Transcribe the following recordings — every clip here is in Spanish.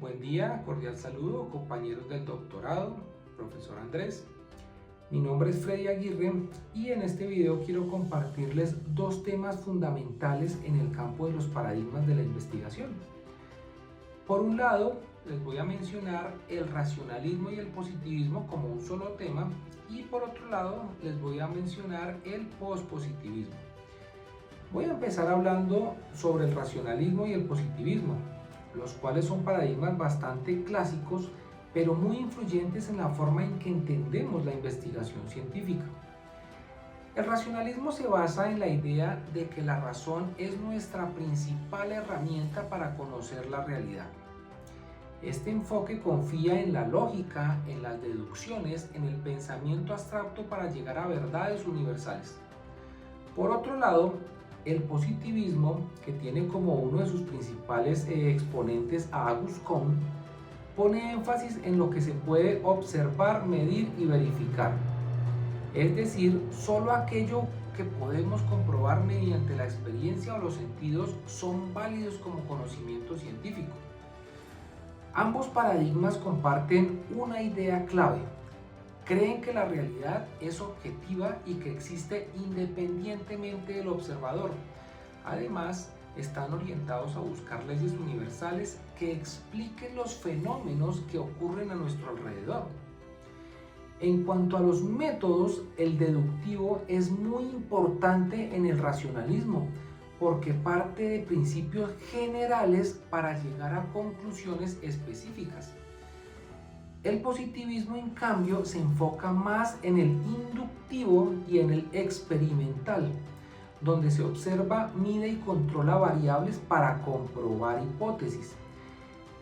Buen día, cordial saludo, compañeros del doctorado, profesor Andrés. Mi nombre es Freddy Aguirre y en este video quiero compartirles dos temas fundamentales en el campo de los paradigmas de la investigación. Por un lado, les voy a mencionar el racionalismo y el positivismo como un solo tema y por otro lado les voy a mencionar el pospositivismo. Voy a empezar hablando sobre el racionalismo y el positivismo, los cuales son paradigmas bastante clásicos, pero muy influyentes en la forma en que entendemos la investigación científica. El racionalismo se basa en la idea de que la razón es nuestra principal herramienta para conocer la realidad. Este enfoque confía en la lógica, en las deducciones, en el pensamiento abstracto para llegar a verdades universales. Por otro lado, el positivismo, que tiene como uno de sus principales exponentes a Auguste Comte, pone énfasis en lo que se puede observar, medir y verificar. Es decir, solo aquello que podemos comprobar mediante la experiencia o los sentidos son válidos como conocimiento científico. Ambos paradigmas comparten una idea clave. Creen que la realidad es objetiva y que existe independientemente del observador. Además, están orientados a buscar leyes universales que expliquen los fenómenos que ocurren a nuestro alrededor. En cuanto a los métodos, el deductivo es muy importante en el racionalismo porque parte de principios generales para llegar a conclusiones específicas. El positivismo, en cambio, se enfoca más en el inductivo y en el experimental, donde se observa, mide y controla variables para comprobar hipótesis.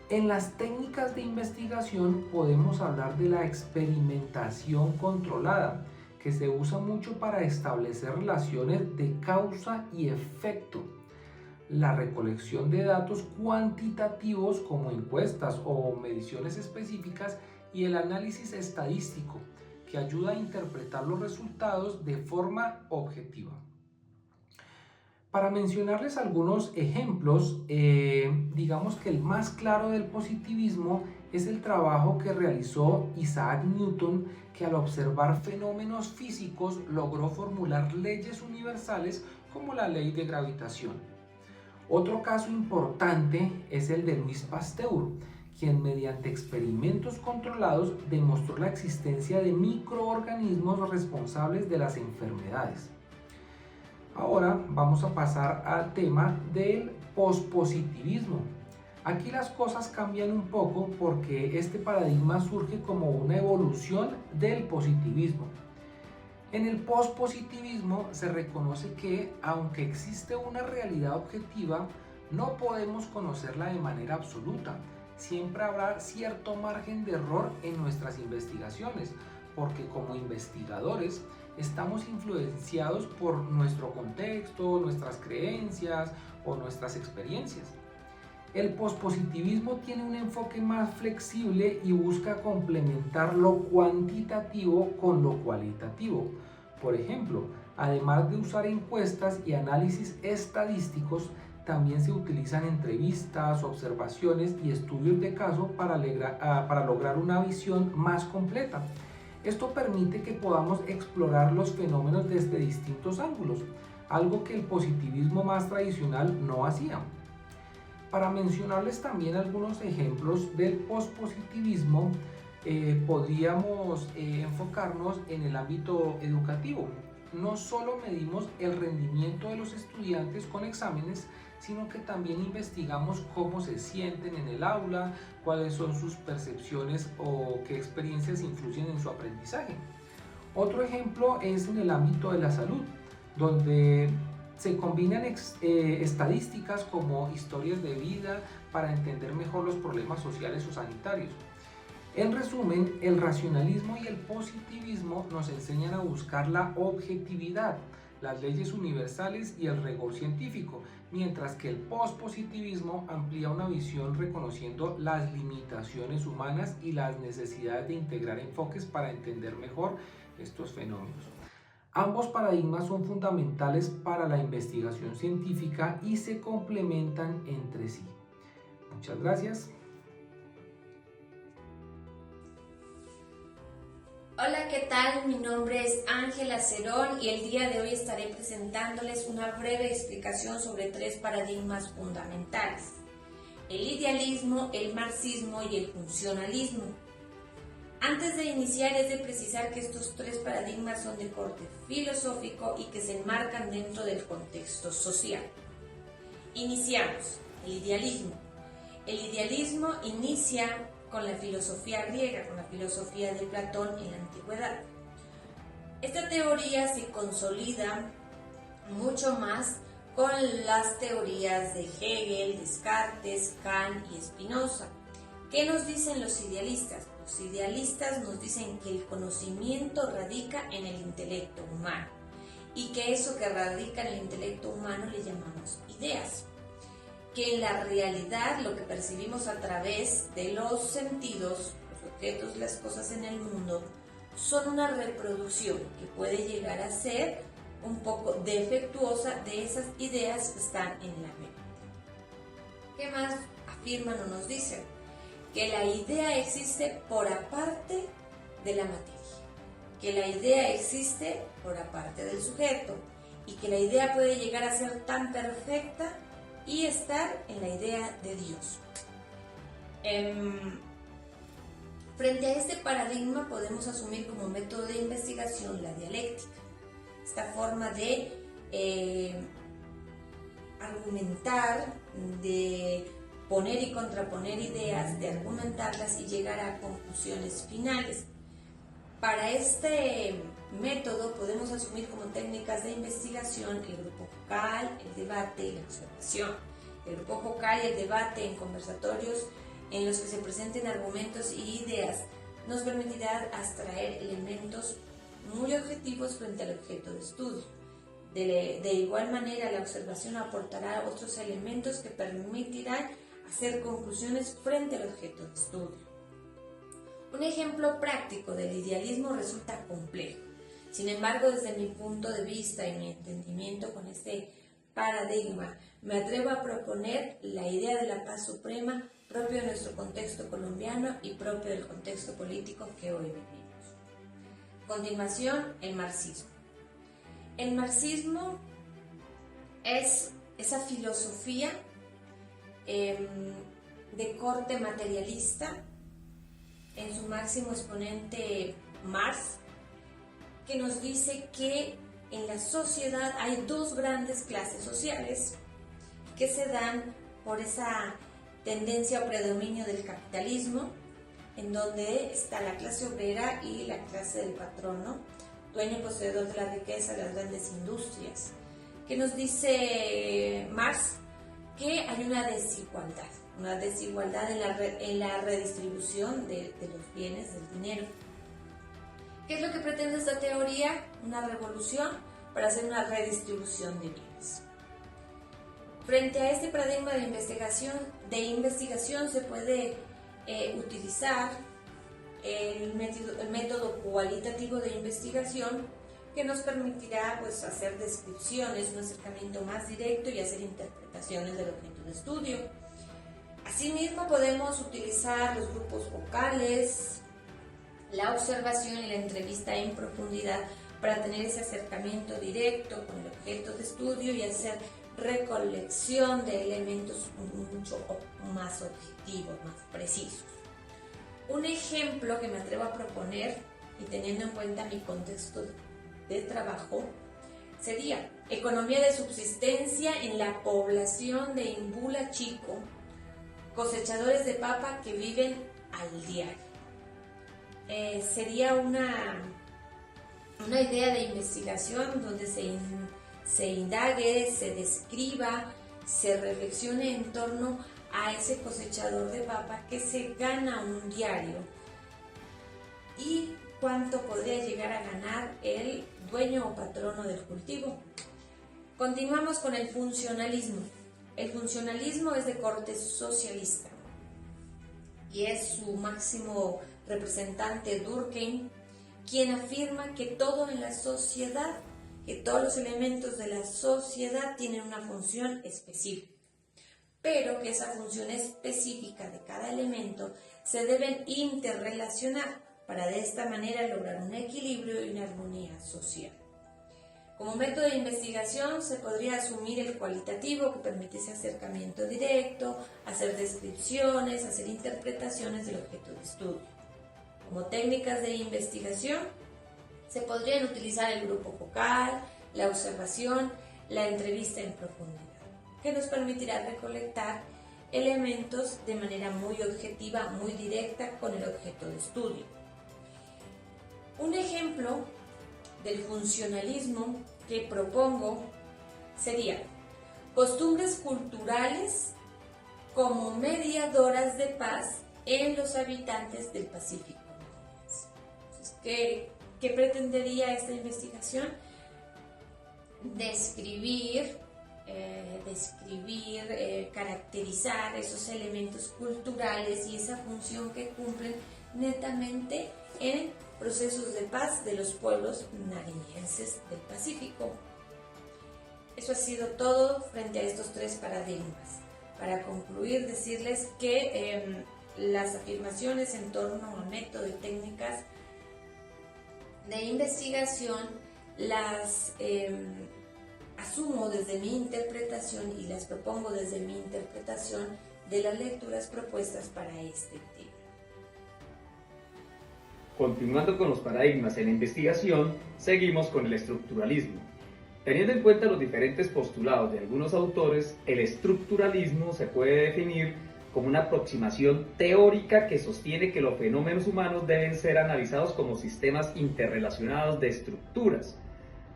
En las técnicas de investigación podemos hablar de la experimentación controlada, que se usa mucho para establecer relaciones de causa y efecto. La recolección de datos cuantitativos como encuestas o mediciones específicas y el análisis estadístico que ayuda a interpretar los resultados de forma objetiva. Para mencionarles algunos ejemplos, digamos que el más claro del positivismo es el trabajo que realizó Isaac Newton, que al observar fenómenos físicos logró formular leyes universales como la ley de gravitación. Otro caso importante es el de Louis Pasteur, quien mediante experimentos controlados demostró la existencia de microorganismos responsables de las enfermedades. Ahora vamos a pasar al tema del pospositivismo. Aquí las cosas cambian un poco porque este paradigma surge como una evolución del positivismo. En el pospositivismo se reconoce que, aunque existe una realidad objetiva, no podemos conocerla de manera absoluta. Siempre habrá cierto margen de error en nuestras investigaciones, porque como investigadores estamos influenciados por nuestro contexto, nuestras creencias o nuestras experiencias. El pospositivismo tiene un enfoque más flexible y busca complementar lo cuantitativo con lo cualitativo. Por ejemplo, además de usar encuestas y análisis estadísticos, también se utilizan entrevistas, observaciones y estudios de caso para lograr una visión más completa. Esto permite que podamos explorar los fenómenos desde distintos ángulos, algo que el positivismo más tradicional no hacía. Para mencionarles también algunos ejemplos del pospositivismo, podríamos enfocarnos en el ámbito educativo. No solo medimos el rendimiento de los estudiantes con exámenes, sino que también investigamos cómo se sienten en el aula, cuáles son sus percepciones o qué experiencias influyen en su aprendizaje. Otro ejemplo es en el ámbito de la salud, donde se combinan estadísticas como historias de vida para entender mejor los problemas sociales o sanitarios. En resumen, el racionalismo y el positivismo nos enseñan a buscar la objetividad, las leyes universales y el rigor científico, mientras que el pospositivismo amplía una visión reconociendo las limitaciones humanas y las necesidades de integrar enfoques para entender mejor estos fenómenos. Ambos paradigmas son fundamentales para la investigación científica y se complementan entre sí. Muchas gracias. tal? Mi nombre es Ángela Cerón y el día de hoy estaré presentándoles una breve explicación sobre 3 paradigmas fundamentales: el idealismo, el marxismo y el funcionalismo. Antes de iniciar es de precisar que estos 3 paradigmas son de corte filosófico y que se enmarcan dentro del contexto social. Iniciamos. El idealismo. El idealismo inicia con la filosofía griega, con la filosofía de Platón en la antigüedad. Esta teoría se consolida mucho más con las teorías de Hegel, Descartes, Kant y Spinoza. ¿Qué nos dicen los idealistas? Los idealistas nos dicen que el conocimiento radica en el intelecto humano y que eso que radica en el intelecto humano le llamamos ideas. Que en la realidad lo que percibimos a través de los sentidos, los objetos, las cosas en el mundo, son una reproducción que puede llegar a ser un poco defectuosa de esas ideas que están en la mente. ¿Qué más afirman o nos dicen? Que la idea existe por aparte de la materia, que la idea existe por aparte del sujeto y que la idea puede llegar a ser tan perfecta y estar en la idea de Dios. Frente a este paradigma podemos asumir como método de investigación la dialéctica, esta forma de argumentar, de poner y contraponer ideas, de argumentarlas y llegar a conclusiones finales. Para este método podemos asumir como técnicas de investigación el grupo focal, el debate y la observación. El grupo focal y el debate en conversatorios en los que se presenten argumentos y ideas nos permitirá abstraer elementos muy objetivos frente al objeto de estudio. De igual manera, la observación aportará otros elementos que permitirán hacer conclusiones frente al objeto de estudio. Un ejemplo práctico del idealismo resulta complejo. Sin embargo, desde mi punto de vista y mi entendimiento con este paradigma, me atrevo a proponer la idea de la paz suprema propio de nuestro contexto colombiano y propio del contexto político que hoy vivimos. A continuación, el marxismo. El marxismo es esa filosofía de corte materialista, en su máximo exponente Marx, que nos dice que en la sociedad hay 2 grandes clases sociales que se dan por esa tendencia o predominio del capitalismo, en donde está la clase obrera y la clase del patrono, dueño y poseedor de la riqueza de las grandes industrias. Que nos dice Marx que hay una desigualdad en la redistribución de los bienes, del dinero. ¿Qué es lo que pretende esta teoría? Una revolución para hacer una redistribución de bienes. Frente a este paradigma de investigación se puede utilizar el método cualitativo de investigación, que nos permitirá hacer descripciones, un acercamiento más directo y hacer interpretaciones del objeto de estudio. Asimismo, podemos utilizar los grupos focales, la observación y la entrevista en profundidad para tener ese acercamiento directo con el objeto de estudio y hacer recolección de elementos mucho más objetivos, más precisos. Un ejemplo que me atrevo a proponer, y teniendo en cuenta mi contexto de trabajo, sería economía de subsistencia en la población de Imbula Chico, cosechadores de papa que viven al diario. Sería una idea de investigación donde se indague, se describa, se reflexione en torno a ese cosechador de papa que se gana un diario y cuánto podría llegar a ganar el dueño o patrono del cultivo. Continuamos con el funcionalismo. El funcionalismo es de corte socialista y es su máximo representante Durkheim, quien afirma que todo en la sociedad, que todos los elementos de la sociedad tienen una función específica, pero que esa función específica de cada elemento se deben interrelacionar para de esta manera lograr un equilibrio y una armonía social. Como método de investigación se podría asumir el cualitativo, que permite ese acercamiento directo, hacer descripciones, hacer interpretaciones del objeto de estudio. Como técnicas de investigación se podrían utilizar el grupo focal, la observación, la entrevista en profundidad, que nos permitirá recolectar elementos de manera muy objetiva, muy directa con el objeto de estudio. Un ejemplo del funcionalismo que propongo sería costumbres culturales como mediadoras de paz en los habitantes del Pacífico. Entonces, ¿qué pretendería esta investigación? Describir, caracterizar esos elementos culturales y esa función que cumplen netamente en procesos de paz de los pueblos nariñenses del Pacífico. Eso ha sido todo frente a estos tres paradigmas. Para concluir, decirles que las afirmaciones en torno al método y técnicas de investigación las asumo desde mi interpretación y las propongo desde mi interpretación de las lecturas propuestas para este tema. Continuando con los paradigmas en la investigación, seguimos con el estructuralismo. Teniendo en cuenta los diferentes postulados de algunos autores, el estructuralismo se puede definir como una aproximación teórica que sostiene que los fenómenos humanos deben ser analizados como sistemas interrelacionados de estructuras.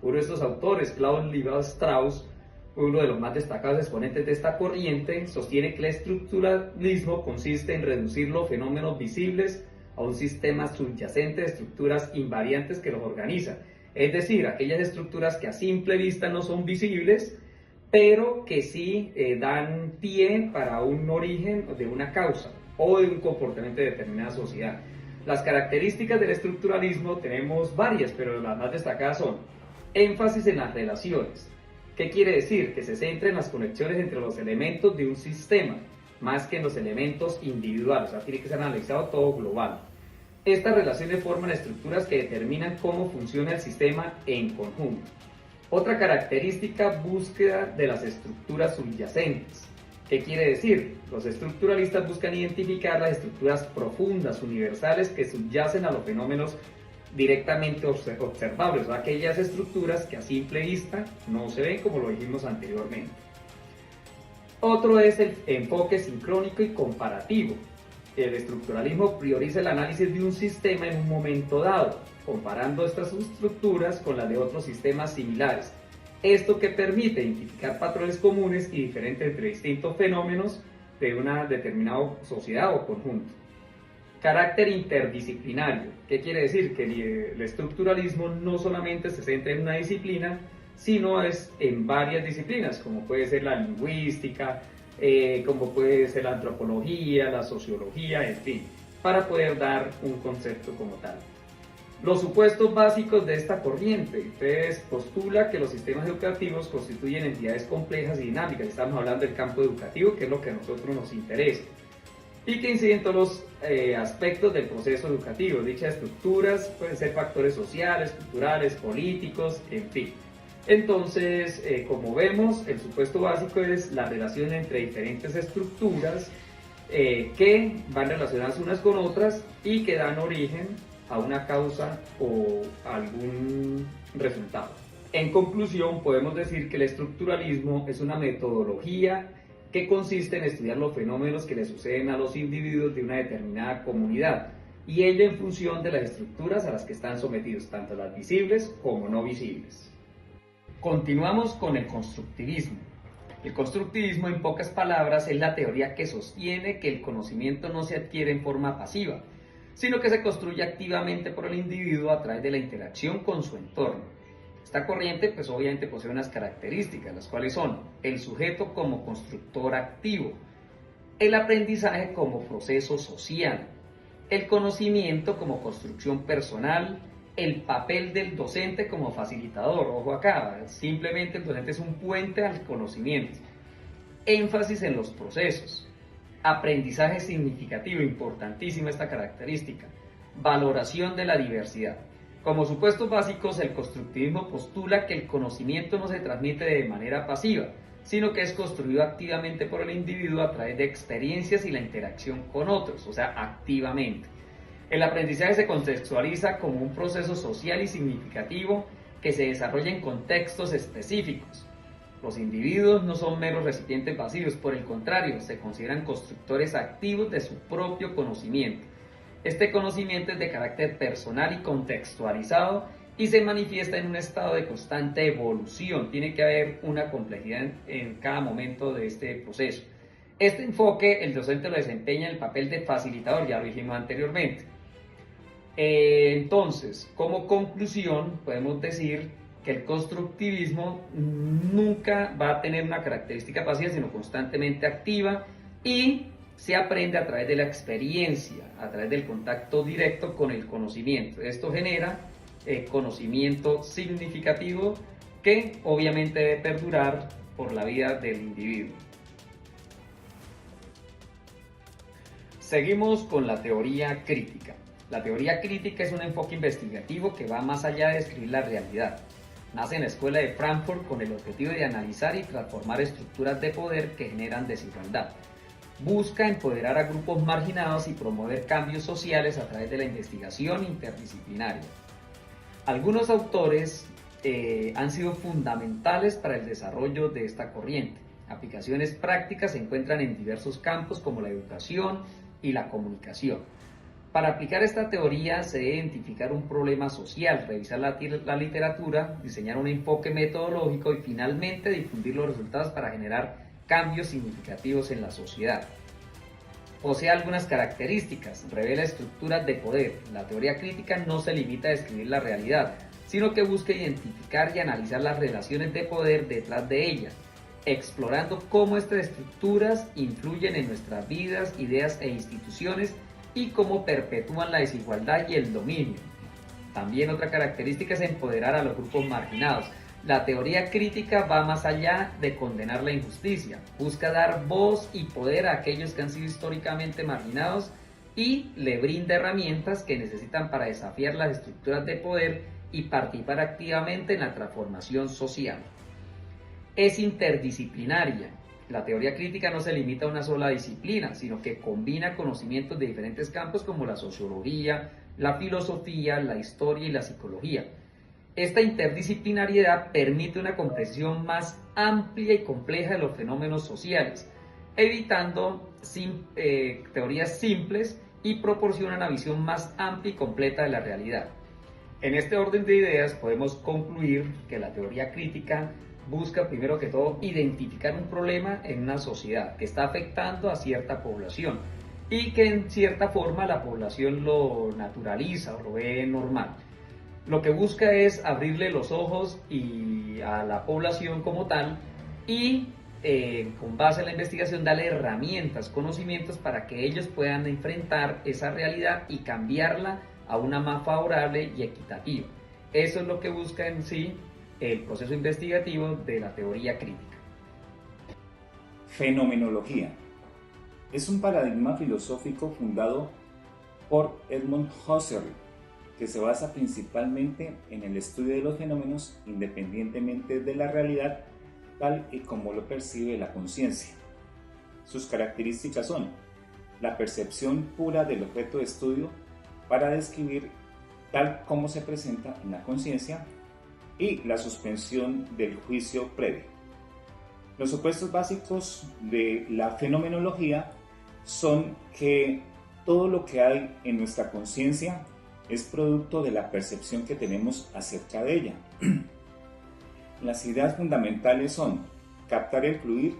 Uno de estos autores, Claude Lévi-Strauss, uno de los más destacados exponentes de esta corriente, sostiene que el estructuralismo consiste en reducir los fenómenos visibles a un sistema subyacente de estructuras invariantes que los organiza, es decir, aquellas estructuras que a simple vista no son visibles, pero que sí dan pie para un origen de una causa o de un comportamiento de determinada sociedad. Las características del estructuralismo tenemos varias, pero las más destacadas son énfasis en las relaciones. ¿Qué quiere decir? Que se centra en las conexiones entre los elementos de un sistema, más que en los elementos individuales, o sea, tiene que ser analizado todo global. Estas relaciones forman estructuras que determinan cómo funciona el sistema en conjunto. Otra característica, búsqueda de las estructuras subyacentes. ¿Qué quiere decir? Los estructuralistas buscan identificar las estructuras profundas, universales, que subyacen a los fenómenos directamente observables, o sea, aquellas estructuras que a simple vista no se ven, como lo dijimos anteriormente. Otro es el enfoque sincrónico y comparativo. El estructuralismo prioriza el análisis de un sistema en un momento dado, comparando estas estructuras con las de otros sistemas similares. Esto que permite identificar patrones comunes y diferentes entre distintos fenómenos de una determinada sociedad o conjunto. Carácter interdisciplinario. ¿Qué quiere decir? Que el estructuralismo no solamente se centra en una disciplina, sino es en varias disciplinas, como puede ser la lingüística, como puede ser la antropología, la sociología, en fin, para poder dar un concepto como tal. Los supuestos básicos de esta corriente. Entonces postula que los sistemas educativos constituyen entidades complejas y dinámicas. Estamos hablando del campo educativo, que es lo que a nosotros nos interesa, y que inciden todos los aspectos del proceso educativo. Dichas estructuras pueden ser factores sociales, culturales, políticos, en fin. Entonces, como vemos, el supuesto básico es la relación entre diferentes estructuras que van relacionadas unas con otras y que dan origen a una causa o algún resultado. En conclusión, podemos decir que el estructuralismo es una metodología que consiste en estudiar los fenómenos que le suceden a los individuos de una determinada comunidad, y ello en función de las estructuras a las que están sometidos, tanto las visibles como no visibles. Continuamos con el constructivismo. El constructivismo, en pocas palabras, es la teoría que sostiene que el conocimiento no se adquiere en forma pasiva, sino que se construye activamente por el individuo a través de la interacción con su entorno. Esta corriente, pues obviamente posee unas características, las cuales son el sujeto como constructor activo, el aprendizaje como proceso social, el conocimiento como construcción personal, el papel del docente como facilitador. Ojo acá, simplemente el docente es un puente al conocimiento. Énfasis en los procesos. Aprendizaje significativo, importantísima esta característica. valoración de la diversidad. Como supuestos básicos, el constructivismo postula que el conocimiento no se transmite de manera pasiva, sino que es construido activamente por el individuo a través de experiencias y la interacción con otros, o sea, activamente. El aprendizaje se contextualiza como un proceso social y significativo que se desarrolla en contextos específicos. Los individuos no son meros recipientes vacíos, por el contrario, se consideran constructores activos de su propio conocimiento. Este conocimiento es de carácter personal y contextualizado y se manifiesta en un estado de constante evolución. Tiene que haber una complejidad en cada momento de este proceso. Este enfoque el docente lo desempeña en el papel de facilitador, ya lo dijimos anteriormente. Entonces, como conclusión, podemos decir que el constructivismo nunca va a tener una característica pasiva, sino constantemente activa, y se aprende a través de la experiencia, a través del contacto directo con el conocimiento. Esto genera conocimiento significativo que obviamente debe perdurar por la vida del individuo. Seguimos con la teoría crítica. La teoría crítica es un enfoque investigativo que va más allá de describir la realidad. Nace en la Escuela de Frankfurt con el objetivo de analizar y transformar estructuras de poder que generan desigualdad. Busca empoderar a grupos marginados y promover cambios sociales a través de la investigación interdisciplinaria. Algunos autores han sido fundamentales para el desarrollo de esta corriente. Aplicaciones prácticas se encuentran en diversos campos como la educación y la comunicación. Para aplicar esta teoría se debe identificar un problema social, revisar la literatura, diseñar un enfoque metodológico y finalmente difundir los resultados para generar cambios significativos en la sociedad. Posee algunas características, revela estructuras de poder. La teoría crítica no se limita a describir la realidad, sino que busca identificar y analizar las relaciones de poder detrás de ella, explorando cómo estas estructuras influyen en nuestras vidas, ideas e instituciones y cómo perpetúan la desigualdad y el dominio. También otra característica es empoderar a los grupos marginados. La teoría crítica va más allá de condenar la injusticia, busca dar voz y poder a aquellos que han sido históricamente marginados y le brinda herramientas que necesitan para desafiar las estructuras de poder y participar activamente en la transformación social. Es interdisciplinaria. La teoría crítica no se limita a una sola disciplina, sino que combina conocimientos de diferentes campos como la sociología, la filosofía, la historia y la psicología. Esta interdisciplinariedad permite una comprensión más amplia y compleja de los fenómenos sociales, evitando teorías simples y proporciona una visión más amplia y completa de la realidad. En este orden de ideas podemos concluir que la teoría crítica busca primero que todo identificar un problema en una sociedad que está afectando a cierta población y que en cierta forma la población lo naturaliza o lo ve normal. Lo que busca es abrirle los ojos a la población como tal y con base en la investigación darle herramientas, conocimientos para que ellos puedan enfrentar esa realidad y cambiarla a una más favorable y equitativa. Eso es lo que busca en sí el proceso investigativo de la teoría crítica. Fenomenología. Es un paradigma filosófico fundado por Edmund Husserl, que se basa principalmente en el estudio de los fenómenos independientemente de la realidad tal y como lo percibe la conciencia. Sus características son la percepción pura del objeto de estudio para describir tal como se presenta en la conciencia y la suspensión del juicio previo. Los supuestos básicos de la fenomenología son que todo lo que hay en nuestra conciencia es producto de la percepción que tenemos acerca de ella. Las ideas fundamentales son captar el fluir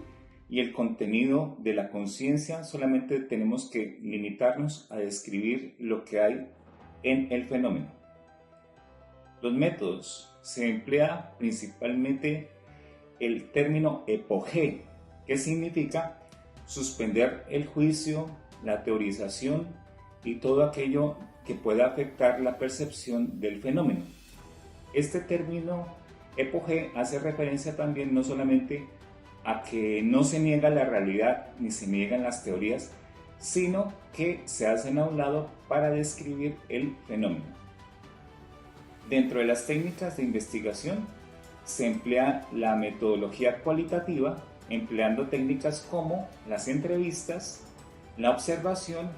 y el contenido de la conciencia. Solamente tenemos que limitarnos a describir lo que hay en el fenómeno. Los métodos: se emplea principalmente el término epogé, que significa suspender el juicio, la teorización y todo aquello que pueda afectar la percepción del fenómeno. Este término epogé hace referencia también no solamente a que no se niega la realidad ni se niegan las teorías, sino que se hacen a un lado para describir el fenómeno. Dentro de las técnicas de investigación se emplea la metodología cualitativa, empleando técnicas como las entrevistas, la observación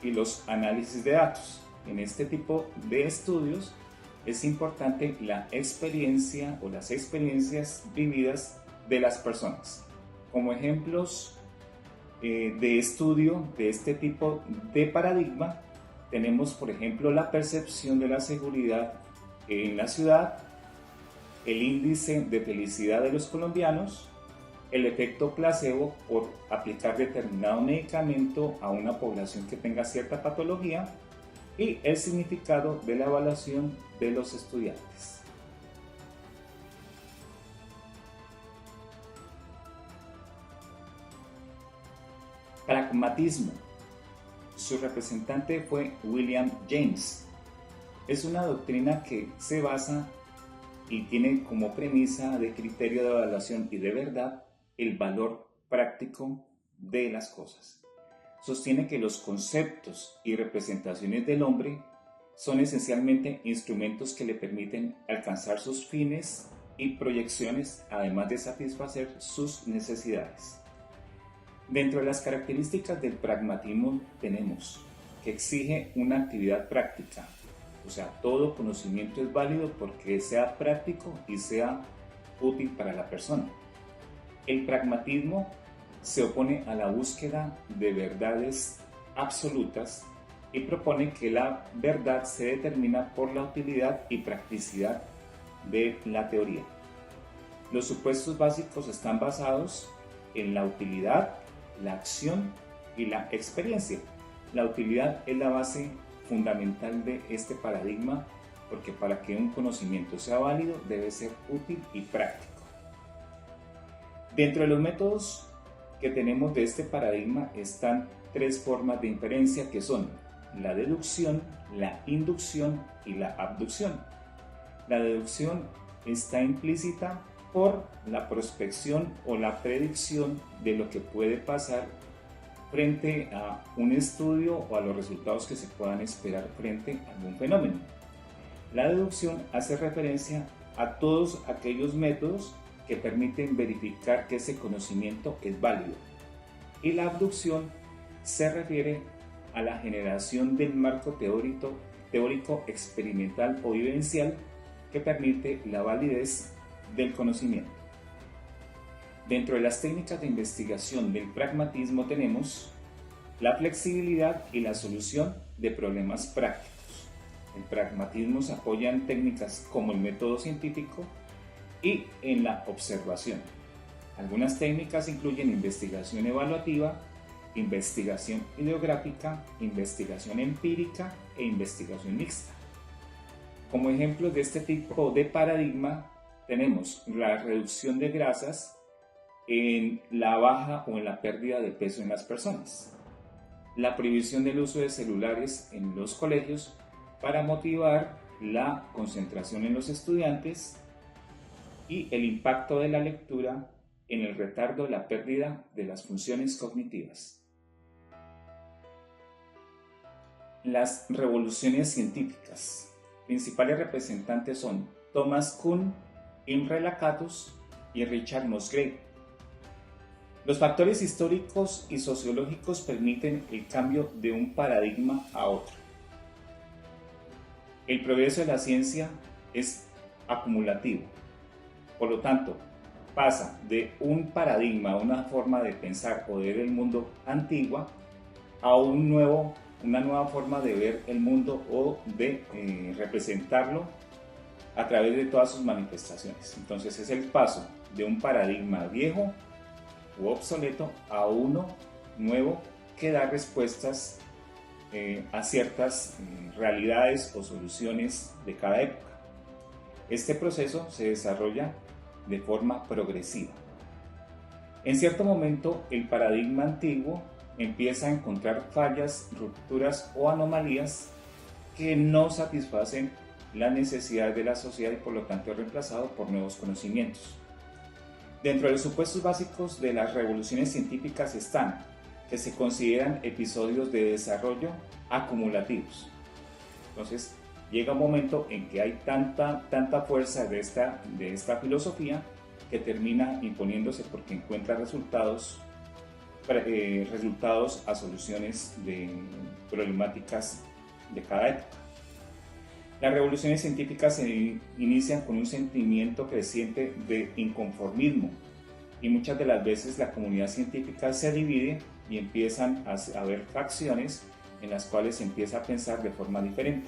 y los análisis de datos. En este tipo de estudios es importante la experiencia o las experiencias vividas de las personas. Como ejemplos de estudio de este tipo de paradigma, tenemos por ejemplo la percepción de la seguridad en la ciudad, el índice de felicidad de los colombianos, el efecto placebo por aplicar determinado medicamento a una población que tenga cierta patología y el significado de la evaluación de los estudiantes. Pragmatismo. Su representante fue William James. Es una doctrina que se basa y tiene como premisa de criterio de evaluación y de verdad el valor práctico de las cosas. Sostiene que los conceptos y representaciones del hombre son esencialmente instrumentos que le permiten alcanzar sus fines y proyecciones, además de satisfacer sus necesidades. Dentro de las características del pragmatismo tenemos que exige una actividad práctica, o sea, todo conocimiento es válido porque sea práctico y sea útil para la persona. El pragmatismo se opone a la búsqueda de verdades absolutas y propone que la verdad se determina por la utilidad y practicidad de la teoría. Los supuestos básicos están basados en la utilidad, la acción y la experiencia. La utilidad es la base fundamental de este paradigma porque para que un conocimiento sea válido debe ser útil y práctico. Dentro de los métodos que tenemos de este paradigma están tres formas de inferencia que son la deducción, la inducción y la abducción. La deducción está implícita por la prospección o la predicción de lo que puede pasar frente a un estudio o a los resultados que se puedan esperar frente a algún fenómeno. La deducción hace referencia a todos aquellos métodos que permiten verificar que ese conocimiento es válido. Y la abducción se refiere a la generación del marco teórico experimental o vivencial que permite la validez del conocimiento. Dentro de las técnicas de investigación del pragmatismo tenemos la flexibilidad y la solución de problemas prácticos. El pragmatismo se apoya en técnicas como el método científico y en la observación. Algunas técnicas incluyen investigación evaluativa, investigación ideográfica, investigación empírica e investigación mixta. Como ejemplos de este tipo de paradigma tenemos la reducción de grasas en la baja o en la pérdida de peso en las personas, la prohibición del uso de celulares en los colegios para motivar la concentración en los estudiantes y el impacto de la lectura en el retardo de la pérdida de las funciones cognitivas. Las revoluciones científicas. Principales representantes son Thomas Kuhn, Imre Lakatos y Richard Musgrave. Los factores históricos y sociológicos permiten el cambio de un paradigma a otro. El progreso de la ciencia es acumulativo, por lo tanto, pasa de un paradigma, a una forma de pensar o de ver el mundo antigua, a una nueva forma de ver el mundo o de representarlo a través de todas sus manifestaciones. Entonces es el paso de un paradigma viejo u obsoleto a uno nuevo que da respuestas a ciertas realidades o soluciones de cada época. Este proceso se desarrolla de forma progresiva. En cierto momento, el paradigma antiguo empieza a encontrar fallas, rupturas o anomalías que no satisfacen las necesidades de la sociedad y por lo tanto es reemplazado por nuevos conocimientos. Dentro de los supuestos básicos de las revoluciones científicas están que se consideran episodios de desarrollo acumulativos. Entonces, llega un momento en que hay tanta fuerza de esta filosofía que termina imponiéndose porque encuentra resultados a soluciones de problemáticas de cada época. Las revoluciones científicas se inician con un sentimiento creciente de inconformismo y muchas de las veces la comunidad científica se divide y empiezan a haber facciones en las cuales se empieza a pensar de forma diferente.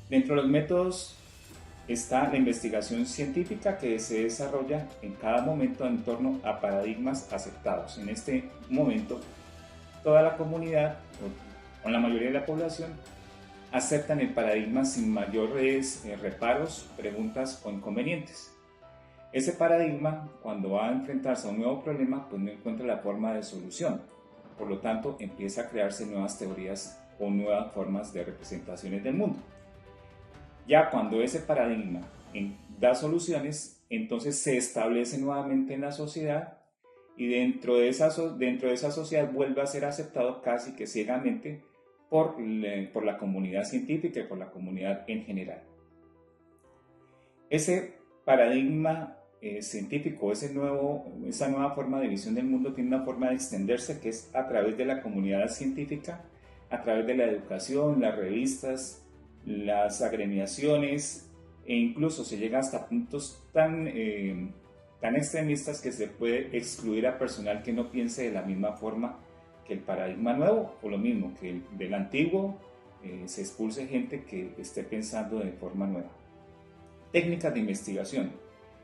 Dentro de los métodos está la investigación científica que se desarrolla en cada momento en torno a paradigmas aceptados. En este momento, toda la comunidad, o la mayoría de la población, aceptan el paradigma sin mayores reparos, preguntas o inconvenientes. Ese paradigma, cuando va a enfrentarse a un nuevo problema, pues no encuentra la forma de solución. Por lo tanto, empieza a crearse nuevas teorías o nuevas formas de representaciones del mundo. Ya cuando ese paradigma da soluciones, entonces se establece nuevamente en la sociedad y dentro de esa sociedad vuelve a ser aceptado casi que ciegamente por la comunidad científica y por la comunidad en general. Ese paradigma científico, esa nueva forma de visión del mundo tiene una forma de extenderse que es a través de la comunidad científica, a través de la educación, las revistas, las agremiaciones e incluso se llega hasta puntos tan extremistas que se puede excluir a personal que no piense de la misma forma que el paradigma nuevo o lo mismo que el del antiguo, se expulse gente que esté pensando de forma nueva. Técnicas de investigación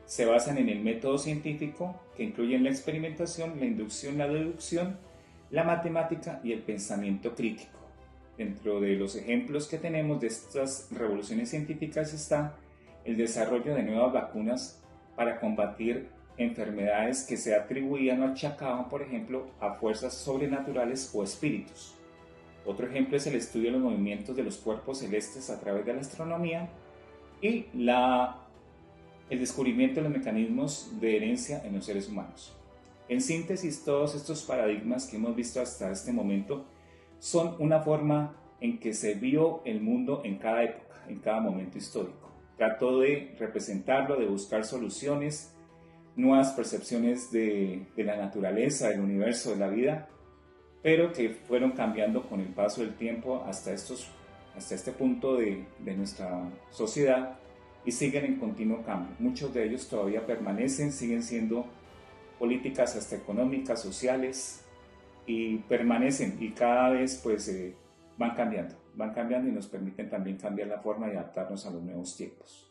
se basan en el método científico que incluyen la experimentación, la inducción, la deducción, la matemática y el pensamiento crítico. Dentro de los ejemplos que tenemos de estas revoluciones científicas está el desarrollo de nuevas vacunas para combatir enfermedades que se atribuían o achacaban, por ejemplo, a fuerzas sobrenaturales o espíritus. Otro ejemplo es el estudio de los movimientos de los cuerpos celestes a través de la astronomía y el descubrimiento de los mecanismos de herencia en los seres humanos. En síntesis, todos estos paradigmas que hemos visto hasta este momento son una forma en que se vio el mundo en cada época, en cada momento histórico. Trato de representarlo, de buscar soluciones, nuevas percepciones de la naturaleza, del universo, de la vida, pero que fueron cambiando con el paso del tiempo hasta este punto de nuestra sociedad y siguen en continuo cambio. Muchos de ellos todavía permanecen, siguen siendo políticas hasta económicas, sociales, y permanecen y cada vez pues van cambiando y nos permiten también cambiar la forma de adaptarnos a los nuevos tiempos.